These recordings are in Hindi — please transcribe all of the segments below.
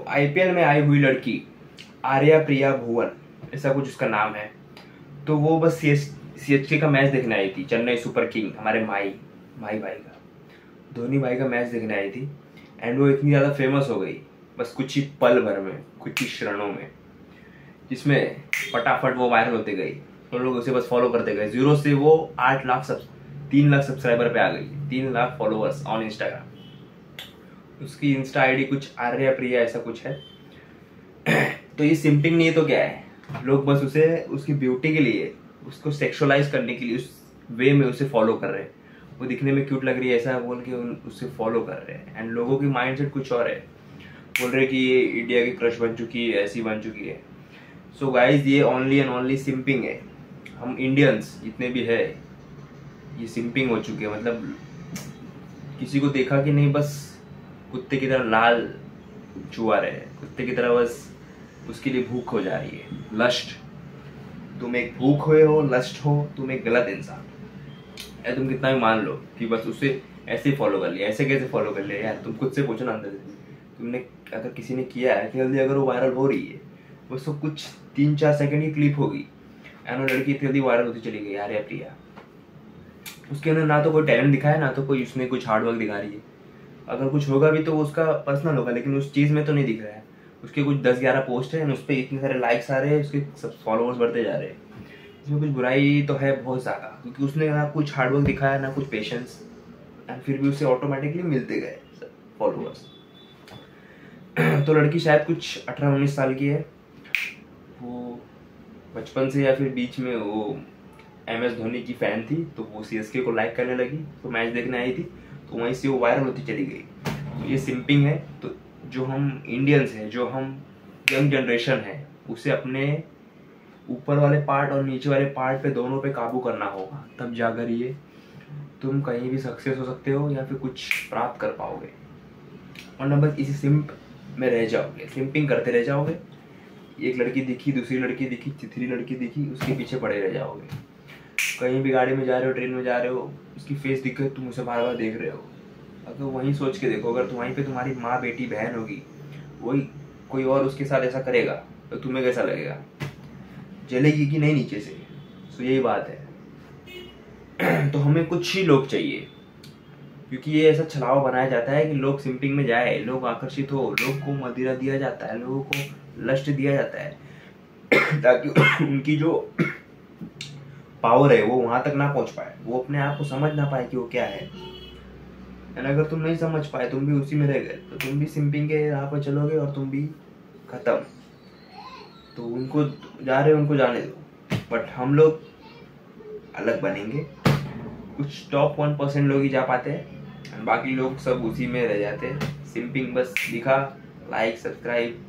आईपीएल में आई हुई लड़की आर्या प्रिया भुवन, ऐसा कुछ उसका नाम है। तो वो बस सीएसके का मैच देखने आई थी, चेन्नई सुपर किंग, हमारे माई भाई का, धोनी भाई का मैच देखने आई थी। एंड वो इतनी ज़्यादा फेमस हो गई बस कुछ ही पल भर में, कुछ ही क्षणों में, जिसमें फटाफट वो वायरल होते गई। तो लोग उसे बस फॉलो करते गए। 0 से वो 3 लाख सब्सक्राइबर पे आ गई, 3 लाख फॉलोअर्स ऑन इंस्टाग्राम। उसकी इंस्टा आईडी कुछ आर्या प्रिया ऐसा कुछ है। तो ये सिंपिंग नहीं है तो क्या है, लोग बस उसे उसकी ब्यूटी के लिए, उसको सेक्सुअलाइज करने के लिए उस वे में उसे फॉलो कर रहे हैं। वो दिखने में क्यूट लग रही है ऐसा बोल के उसे फॉलो कर रहे हैं। एंड लोगों की माइंडसेट कुछ और है, बोल रहे कि ये इंडिया की क्रश बन चुकी है, ऐसी बन चुकी है। सो गाइज, ये ओनली एंड ओनली सिंपिंग है। हम इंडियंस जितने भी है ये सिंपिंग हो चुके हैं। मतलब किसी को देखा कि नहीं, बस कुत्ते की तरह लाल चुआ रहे हैं, कुत्ते की तरह बस उसके लिए भूख हो जा रही है, लस्ट। तुम एक भूख हुए हो, लस्ट हो, तुम एक गलत इंसान है। तुम कितना भी मान लो कि बस उसे ऐसे फॉलो कर लिया, ऐसे कैसे फॉलो कर लिया यार, तुम खुद से पूछो ना अंदर से। तुमने अगर किसी ने किया है जल्दी, अगर वो वायरल हो रही है, वो सब कुछ 3-4 सेकंड की क्लिप होगी एंड वो लड़की इतनी जल्दी वायरल होती चली गई यार, या प्रिया। उसके अंदर ना तो कोई टैलेंट दिखाया, ना तो कोई उसमें कुछ हार्डवर्क दिखा रही है। अगर कुछ होगा भी तो उसका पर्सनल होगा, लेकिन उस चीज़ में तो नहीं दिख रहा है। उसके कुछ 10-11 पोस्ट है, उस पर इतने सारे लाइक्स आ रहे हैं, उसके सब फॉलोअर्स बढ़ते जा रहे हैं। इसमें कुछ बुराई तो है बहुत ज़्यादा, क्योंकि उसने ना कुछ हार्डवर्क दिखाया, ना कुछ पेशेंस, एंड फिर भी उसे ऑटोमेटिकली मिलते गए फॉलोअर्स। तो लड़की शायद कुछ 18-19 साल की है। वो बचपन से या फिर बीच में वो MS धोनी की फ़ैन थी, तो वो CSK को लाइक करने लगी, तो मैच देखने आई थी, तो वहीं से वो वायरल होती चली गई। तो ये सिंपिंग है। तो जो हम इंडियंस हैं, जो हम यंग जनरेशन है, उसे अपने ऊपर वाले पार्ट और नीचे वाले पार्ट पे दोनों पे काबू करना होगा, तब जाकर ये तुम कहीं भी सक्सेस हो सकते हो या फिर कुछ प्राप्त कर पाओगे। वरना बस इसी सिंप में रह जाओगे, सिंपिंग करते रह जाओगे। एक लड़की दिखी, दूसरी लड़की दिखी, तीसरी लड़की दिखी, उसके पीछे पड़े रह जाओगे। कहीं भी गाड़ी में जा रहे हो, ट्रेन में जा रहे हो, उसकी फेस दिख गई, तुम उसे बार बार देख रहे हो। अगर वहीं सोच के देखो, अगर वहीं पे तुम्हारी माँ, बेटी, बहन होगी, वही कोई और उसके साथ ऐसा करेगा तो तुम्हें कैसा लगेगा? जलेगी कि नहीं नीचे से? तो यही बात है। तो हमें कुछ ही लोग चाहिए, क्योंकि ये ऐसा छलावा बनाया जाता है कि लोग सिंपिंग में जाए, लोग आकर्षित हो, लोग को मदिरा दिया जाता है, लोगों को लस्ट दिया जाता है ताकि उनकी जो पावर है वो वहां तक ना पहुंच पाए, वो अपने आप को समझ ना पाए कि वो क्या है। एंड अगर तुम नहीं समझ पाए, तुम भी उसी में रह गए, तो तुम भी सिंपिंग के राह पर चलोगे और तुम भी खत्म। तो उनको जा रहे हो, उनको जाने दो, बट हम लोग अलग बनेंगे। कुछ टॉप 1% लोग ही जा पाते हैं, बाकी लोग सब उसी में रह जाते हैं। सिंपिंग बस दिखा, लाइक, सब्सक्राइब,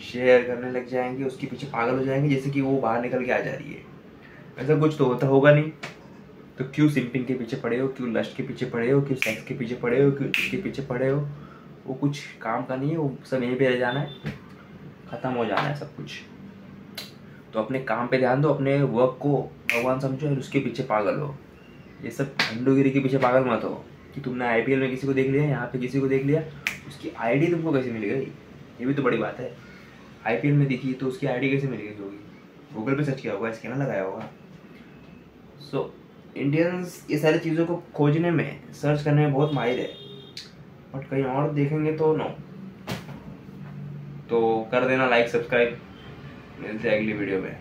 शेयर करने लग जाएंगे, उसके पीछे पागल हो जाएंगे जैसे कि वो बाहर निकल के आ जा रही है। ऐसा कुछ तो होगा नहीं। तो क्यों सिंपिंग के पीछे पड़े हो, क्यों लस्ट के पीछे पड़े हो, क्यों सेक्स के पीछे पड़े हो, क्यों इसके पीछे पड़े हो? वो कुछ काम का नहीं है, वो सब यहीं पे रह जाना है, खत्म हो जाना है सब कुछ। तो अपने काम पे ध्यान दो, अपने वर्क को भगवान समझो और उसके पीछे पागल हो। ये सब झंडूगिरी के पीछे पागल मत हो कि तुमने IPL में किसी को देख लिया, यहाँ पे किसी को देख लिया, उसकी आईडी तुमको कैसे मिल गई? ये भी तो बड़ी बात है। IPL में दिखी तो उसकी आईडी कैसे मिल गई होगी? गूगल पे सर्च किया होगा, स्कैनर लगाया होगा। सो इंडियंस ये सारी चीज़ों को खोजने में, सर्च करने में बहुत माहिर है, बट कहीं और देखेंगे तो नो। तो कर देना लाइक, सब्सक्राइब। मिलते हैं अगली वीडियो में।